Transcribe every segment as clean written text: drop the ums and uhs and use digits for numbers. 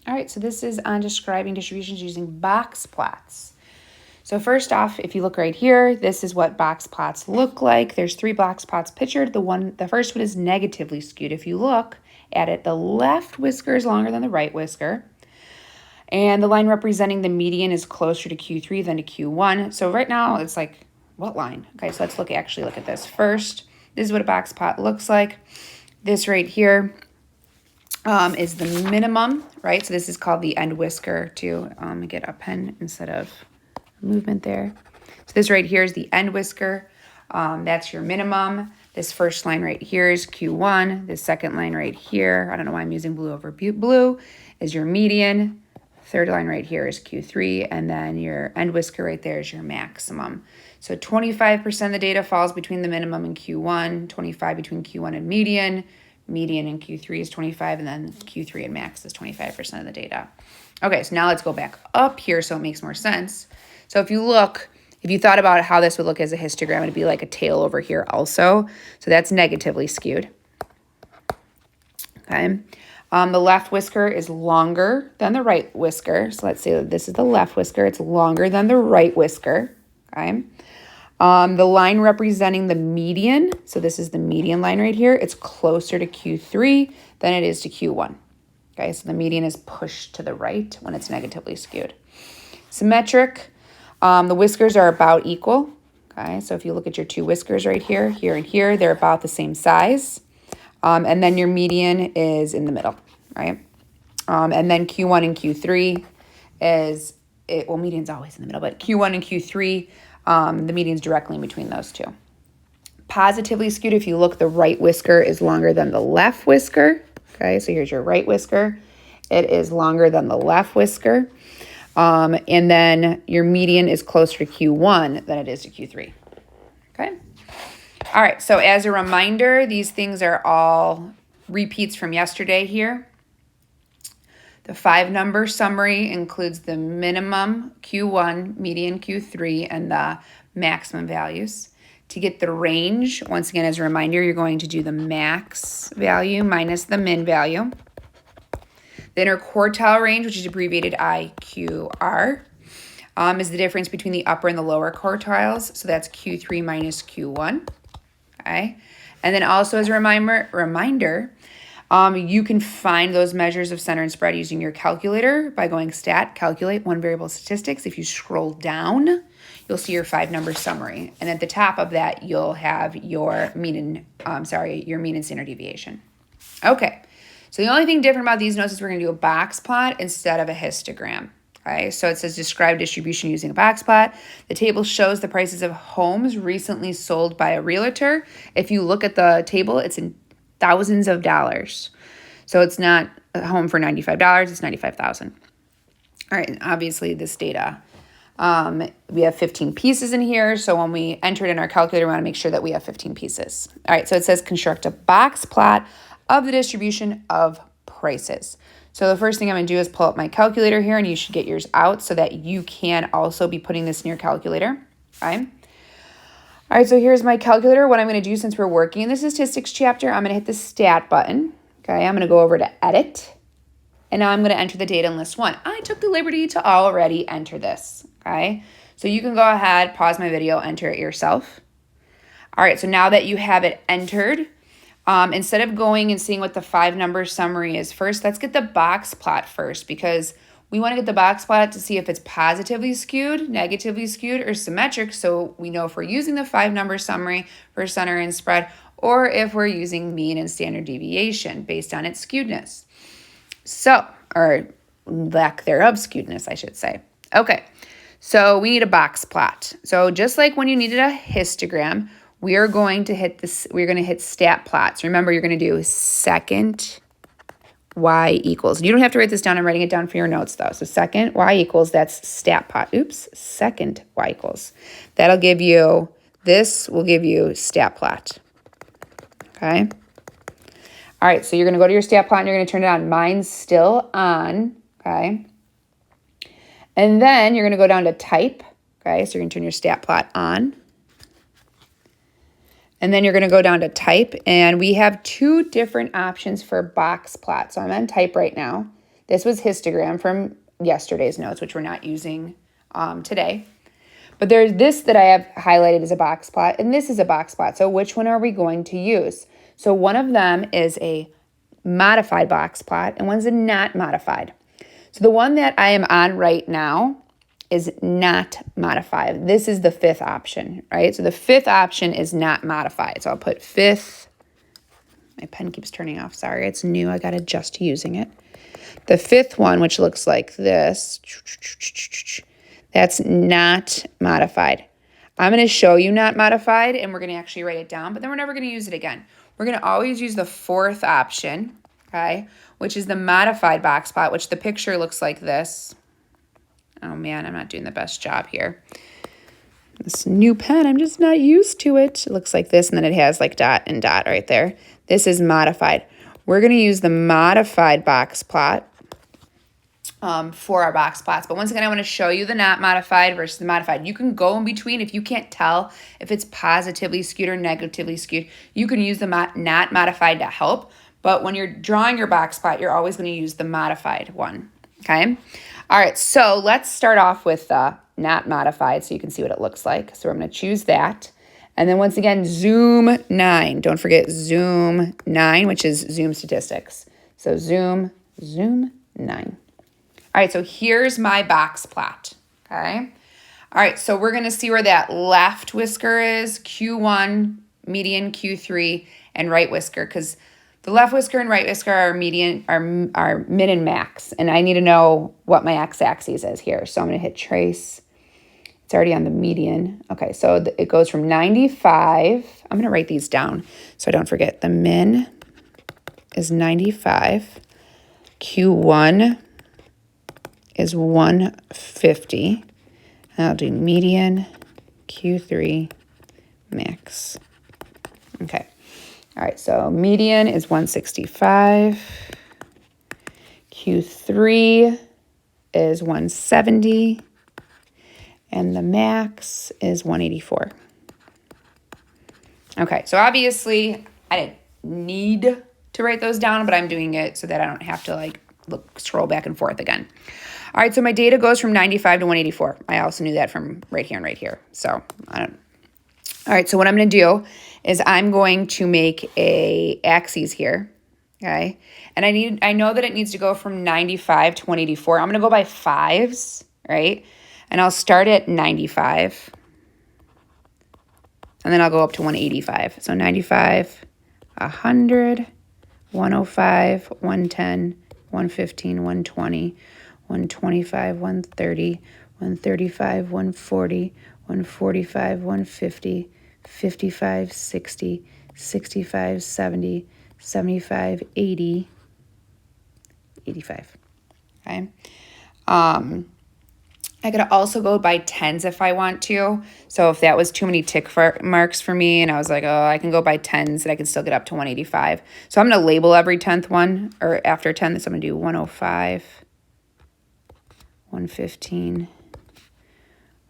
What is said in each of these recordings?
All right, so this is on describing distributions using box plots. So first off, if you look right here, this is what box plots look like. There's 3 box plots pictured. The first one is negatively skewed. If you look at it, the left whisker is longer than the right whisker. And the line representing the median is closer to Q3 than to Q1. So right now it's like, what line? Okay, so let's actually look at this first. This is what a box plot looks like. This right here is the minimum, right? So this is called the end whisker too. Get a pen instead of movement there. So this right here is the end whisker. That's your minimum. This first line right here is Q1. This second line right here, I don't know why I'm using blue over blue, is your median. Third line right here is Q3, and then your end whisker right there is your maximum. So 25% of the data falls between the minimum and Q1, 25 between Q1 and median and Q3 is 25, and then Q3 and max is 25% of the data. Okay, so now let's go back up here so it makes more sense. So if you thought about how this would look as a histogram, it'd be like a tail over here also. So that's negatively skewed. Okay. The left whisker is longer than the right whisker. So let's say that this is the left whisker. It's longer than the right whisker. Okay. The line representing the median, so this is the median line right here, it's closer to Q3 than it is to Q1. Okay, so the median is pushed to the right when it's negatively skewed. Symmetric, the whiskers are about equal. Okay, so if you look at your 2 whiskers right here, here and here, they're about the same size. And then your median is in the middle, right? And then Q1 and Q3 median's always in the middle, but Q1 and Q3, the median's directly in between those 2. Positively skewed, if you look, the right whisker is longer than the left whisker. Okay, so here's your right whisker. It is longer than the left whisker. And then your median is closer to Q1 than it is to Q3. Okay. All right, so as a reminder, these things are all repeats from yesterday here. The 5-number summary includes the minimum Q1, median Q3, and the maximum values. To get the range, once again, as a reminder, you're going to do the max value minus the min value. The interquartile range, which is abbreviated IQR, is the difference between the upper and the lower quartiles. So that's Q3 minus Q1. Okay. And then also as a reminder, you can find those measures of center and spread using your calculator by going stat, calculate, one variable statistics. If you scroll down, you'll see your 5-number summary. And at the top of that, you'll have your mean and standard deviation. Okay. So the only thing different about these notes is we're going to do a box plot instead of a histogram. Okay, so it says describe distribution using a box plot. The table shows the prices of homes recently sold by a realtor. If you look at the table, it's in thousands of dollars. So it's not a home for $95, it's $95,000. All right, and obviously this data, we have 15 pieces in here. So when we enter it in our calculator, we want to make sure that we have 15 pieces. All right, so it says construct a box plot of the distribution of prices. So the first thing I'm going to do is pull up my calculator here, and you should get yours out so that you can also be putting this in your calculator. Okay. All right, so here's my calculator. What I'm going to do, since we're working in the statistics chapter, I'm going to hit the stat button. Okay, I'm going to go over to edit, and now I'm going to enter the data in list 1. I took the liberty to already enter this. Okay, so you can go ahead, pause my video, enter it yourself. All right, so now that you have it entered, instead of going and seeing what the 5-number summary is first, let's get the box plot first, because we want to get the box plot to see if it's positively skewed, negatively skewed, or symmetric, so we know if we're using the 5-number summary for center and spread, or if we're using mean and standard deviation based on its skewedness. So, or lack thereof skewedness, I should say. Okay, so we need a box plot. So just like when you needed a histogram, we are going to hit this. We're going to hit stat plots. Remember, you're going to do second y equals. You don't have to write this down. I'm writing it down for your notes, though. So second y equals, that's stat plot. Oops, second y equals. That'll give you, this will give you stat plot. Okay. All right, so you're going to go to your stat plot, and you're going to turn it on. Mine's still on, okay? And then you're going to go down to type, okay? So you're going to turn your stat plot on. And then you're going to go down to type, and we have 2 different options for box plot. So I'm on type right now. This was histogram from yesterday's notes, which we're not using today. But there's this that I have highlighted as a box plot, and this is a box plot. So which one are we going to use? So one of them is a modified box plot, and one's a not modified. So the one that I am on right now is not modified. This is the fifth option, right? So the fifth option is not modified. So I'll put fifth. My pen keeps turning off. Sorry, it's new. I got to adjust to using it. The fifth one, which looks like this, that's not modified. I'm going to show you not modified, and we're going to actually write it down, but then we're never going to use it again. We're going to always use the fourth option, okay, which is the modified box plot, which the picture looks like this. Oh, man, I'm not doing the best job here. This new pen, I'm just not used to it. It looks like this, and then it has like dot and dot right there. This is modified. We're going to use the modified box plot for our box plots. But once again, I want to show you the not modified versus the modified. You can go in between. If you can't tell if it's positively skewed or negatively skewed, you can use the not modified to help. But when you're drawing your box plot, you're always going to use the modified one, okay? All right, so let's start off with the not modified so you can see what it looks like. So I'm going to choose that. And then once again, zoom 9. Don't forget zoom 9, which is zoom statistics. So zoom 9. All right, so here's my box plot, okay? All right, so we're going to see where that left whisker is, Q1, median, Q3, and right whisker, because the left whisker and right whisker are median, are min and max, and I need to know what my x-axis is here. So I'm going to hit trace. It's already on the median. Okay, so it goes from 95. I'm going to write these down so I don't forget. The min is 95. Q1 is 150. And I'll do median, Q3, max. Okay. All right, so median is 165. Q3 is 170. And the max is 184. Okay, so obviously I didn't need to write those down, but I'm doing it so that I don't have to scroll back and forth again. All right, so my data goes from 95 to 184. I also knew that from right here and right here. So all right, so what I'm going to do is I'm going to make a axis here, okay? And I know that it needs to go from 95 to 184. I'm going to go by fives, right? And I'll start at 95. And then I'll go up to 185. So 95, 100, 105, 110, 115, 120, 125, 130, 135, 140, 145, 150, 55, 60, 65, 70, 75, 80, 85. Okay. I could also go by tens if I want to. So if that was too many tick marks for me and I was like, oh, I can go by tens and I can still get up to 185. So I'm going to label every 10th one, or after 10, so I'm going to do 105, 115,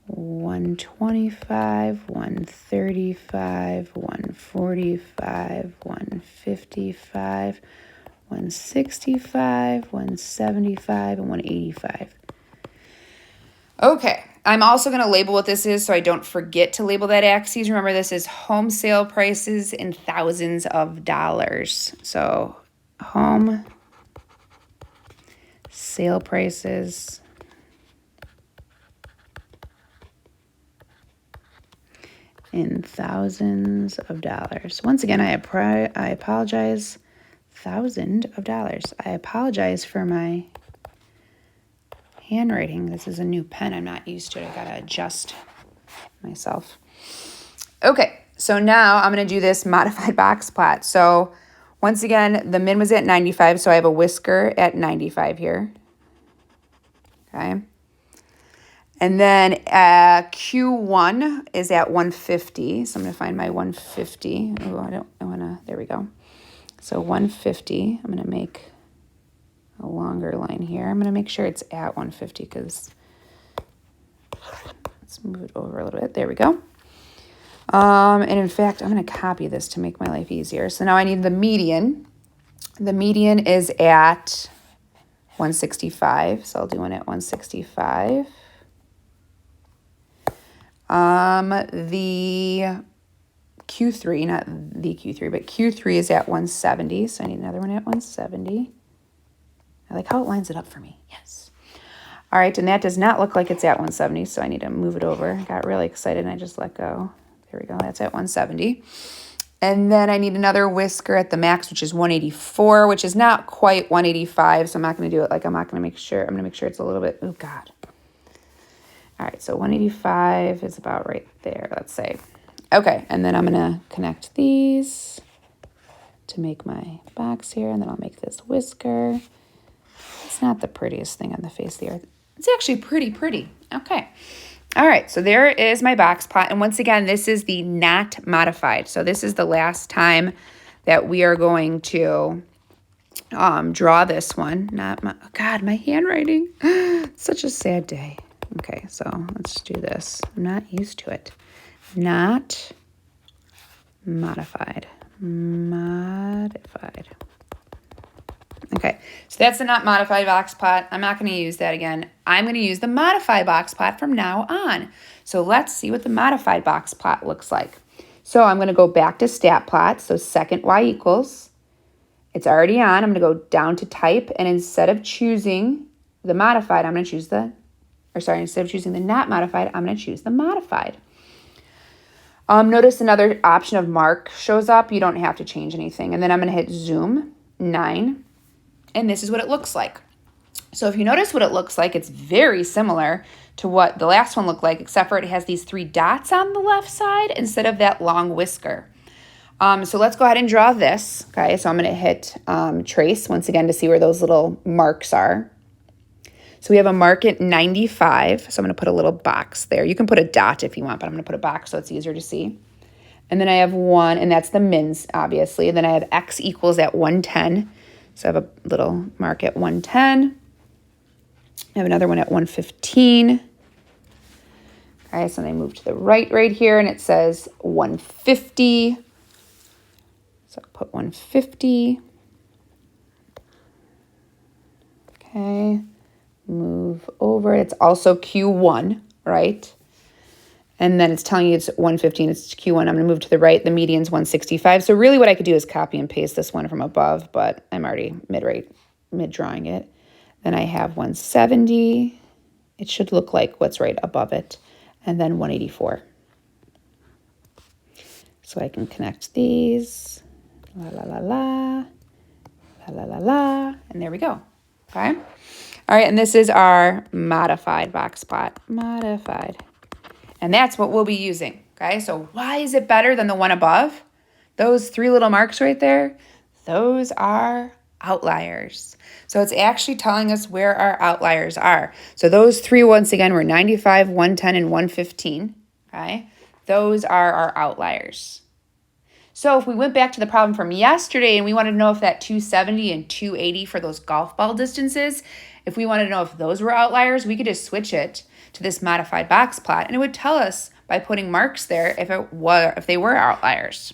125, 135, 145, 155, 165, 175, and 185. Okay, I'm also going to label what this is so I don't forget to label that axis. Remember, this is home sale prices in thousands of dollars. So home sale prices in thousands of dollars. Once again, I apologize. $1,000. I apologize for my handwriting. This is a new pen. I'm not used to it. I gotta adjust myself. Okay, so now I'm gonna do this modified box plot. So once again, the min was at 95, so I have a whisker at 95 here. Okay. And then Q1 is at 150. So I'm gonna find my 150. Oh, there we go. So 150, I'm gonna make a longer line here. I'm going to make sure it's at 150 because let's move it over a little bit. There we go. And in fact, I'm going to copy this to make my life easier. So now I need the median. The median is at 165. So I'll do one at 165. The Q3, not the Q3, but Q3 is at 170. So I need another one at 170. I like how it lines it up for me. Yes. All right, and that does not look like it's at 170, so I need to move it over. I got really excited and I just let go. There we go. That's at 170. And then I need another whisker at the max, which is 184, which is not quite 185. So I'm not going to do it like I'm not going to make sure. I'm going to make sure it's a little bit. Oh, God. All right. So 185 is about right there, let's say. Okay. And then I'm going to connect these to make my box here. And then I'll make this whisker. It's not the prettiest thing on the face of the earth. It's actually pretty. Okay. All right, so there is my box plot. And once again, this is the not modified. So this is the last time that we are going to draw this one. God, my handwriting. Such a sad day. Okay, so let's do this. I'm not used to it. Not modified. Okay, so that's the not modified box plot. I'm not going to use that again. I'm going to use the modified box plot from now on. So let's see what the modified box plot looks like. So I'm going to go back to stat plot. So second y equals. It's already on. I'm going to go down to type. And instead of choosing the modified, instead of choosing the not modified, I'm going to choose the modified. Notice another option of mark shows up. You don't have to change anything. And then I'm going to hit zoom 9. And this is what it looks like. So if you notice what it looks like, it's very similar to what the last one looked like, except for it has these 3 dots on the left side instead of that long whisker. So let's go ahead and draw this. Okay, so I'm going to hit trace once again to see where those little marks are. So we have a mark at 95. So I'm going to put a little box there. You can put a dot if you want, but I'm going to put a box so it's easier to see. And then I have 1, and that's the mins, obviously. And then I have x equals at 110. So I have a little mark at 110. I have another one at 115. Okay, so then I move to the right here, and it says 150. So I'll put 150. Okay, move over. It's also Q1, right? And then it's telling you it's 115, it's Q1. I'm going to move to the right. The median's 165. So really what I could do is copy and paste this one from above, but I'm already mid-drawing it. Then I have 170. It should look like what's right above it. And then 184. So I can connect these. La, la, la, la. La, la, la, la. And there we go. Okay. All right, and this is our modified box plot. Modified. And that's what we'll be using, okay? So why is it better than the one above? Those 3 little marks right there, those are outliers. So it's actually telling us where our outliers are. So those 3, once again, were 95, 110, and 115, okay? Those are our outliers. So if we went back to the problem from yesterday and we wanted to know if that 270 and 280 for those golf ball distances, if we wanted to know if those were outliers, we could just switch it to this modified box plot, and it would tell us by putting marks there if they were outliers.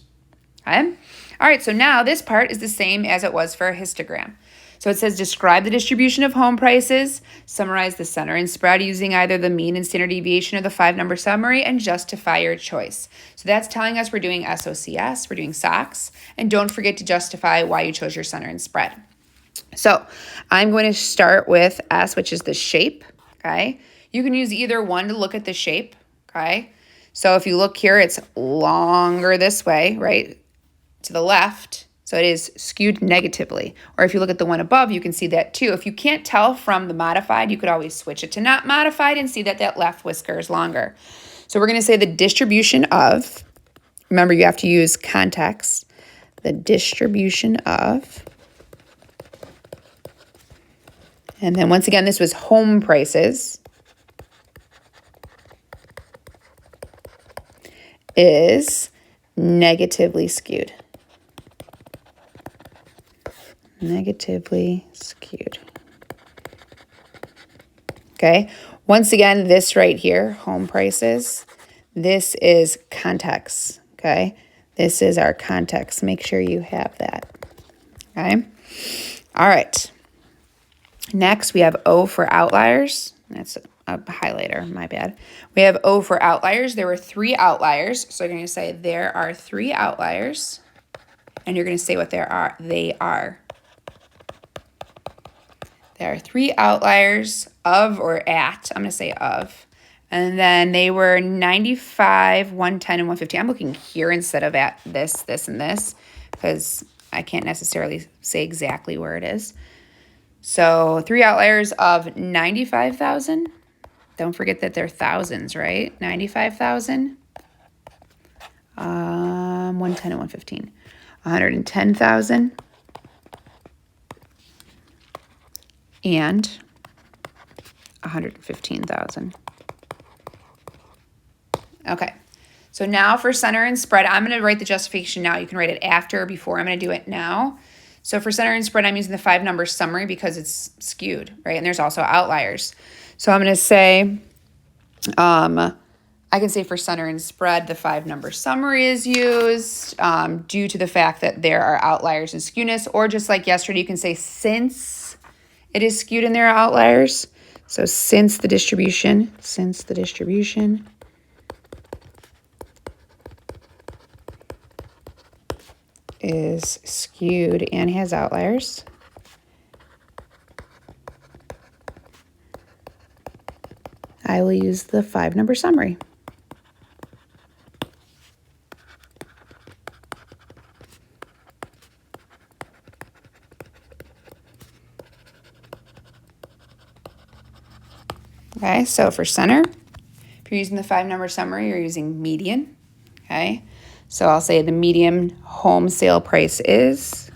Okay? All right, so now this part is the same as it was for a histogram. So it says describe the distribution of home prices, summarize the center and spread using either the mean and standard deviation or the 5-number summary, and justify your choice. So that's telling us we're doing SOCS, we're doing SOCS, and don't forget to justify why you chose your center and spread. So I'm going to start with S, which is the shape, okay? You can use either one to look at the shape, okay? So if you look here, it's longer this way, right, to the left. So it is skewed negatively. Or if you look at the one above, you can see that too. If you can't tell from the modified, you could always switch it to not modified and see that that left whisker is longer. So we're going to say the distribution of, remember you have to use context, the distribution of, and then once again, this was home prices, is negatively skewed. Negatively skewed. Okay. Once again, this right here, home prices, this is context. Okay. This is our context. Make sure you have that. Okay. All right. Next, we have O for outliers. That's a highlighter, my bad. We have O for outliers. There were 3 outliers. So you're going to say there are 3 outliers. And you're going to say what they are. There are 3 outliers of or at. I'm going to say of. And then they were 95, 110, and 150. I'm looking here instead of at this, and this, because I can't necessarily say exactly where it is. So 3 outliers of 95,000. Don't forget that they're thousands, right? 95,000. 110 and 115. 110,000. And 115,000. Okay. So now for center and spread, I'm going to write the justification now. You can write it after or before. I'm going to do it now. So for center and spread, I'm using the 5-number summary because it's skewed, right? And there's also outliers. So I'm going to say, I can say for center and spread, the 5-number summary is used due to the fact that there are outliers and skewness. Or just like yesterday, you can say since it is skewed and there are outliers. So since the distribution is skewed and has outliers, I will use the 5-number summary. Okay, so for center, if you're using the 5-number summary, you're using median. Okay, so I'll say the median home sale price is.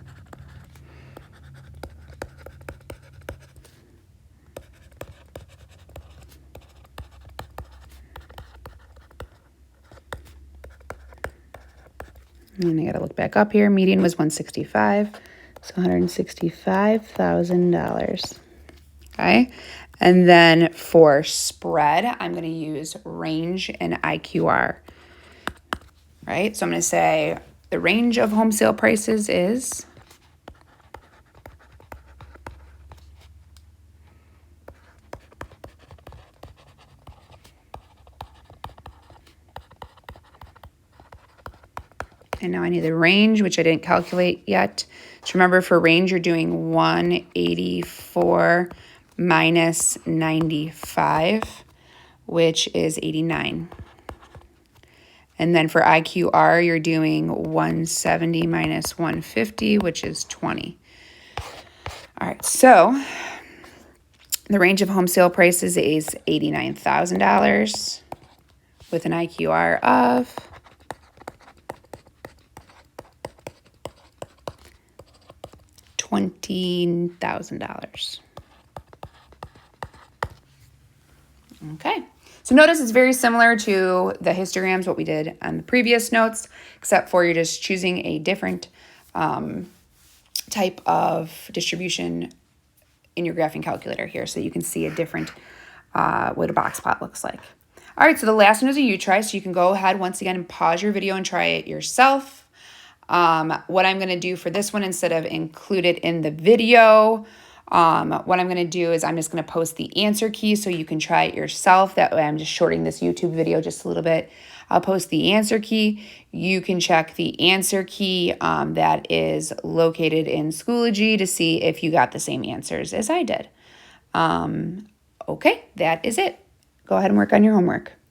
And I got to look back up here. Median was 165, so $165,000. Okay, and then for spread, I'm going to use range and IQR. Right, so I'm going to say the range of home sale prices is. And now I need the range, which I didn't calculate yet. So remember, for range, you're doing 184 minus 95, which is 89. And then for IQR, you're doing 170 minus 150, which is 20. All right, so the range of home sale prices is $89,000 with an IQR of $20,000. Okay. So notice it's very similar to the histograms, what we did on the previous notes, except for you're just choosing a different type of distribution in your graphing calculator here, so you can see a different, what a box plot looks like. All right, so the last one is a U-try, so you can go ahead once again and pause your video and try it yourself. What I'm going to do for this one, instead of include it in the video, what I'm going to do is I'm just going to post the answer key so you can try it yourself. That way I'm just shorting this YouTube video just a little bit. I'll post the answer key. You can check the answer key that is located in Schoology to see if you got the same answers as I did. Okay, that is it. Go ahead and work on your homework.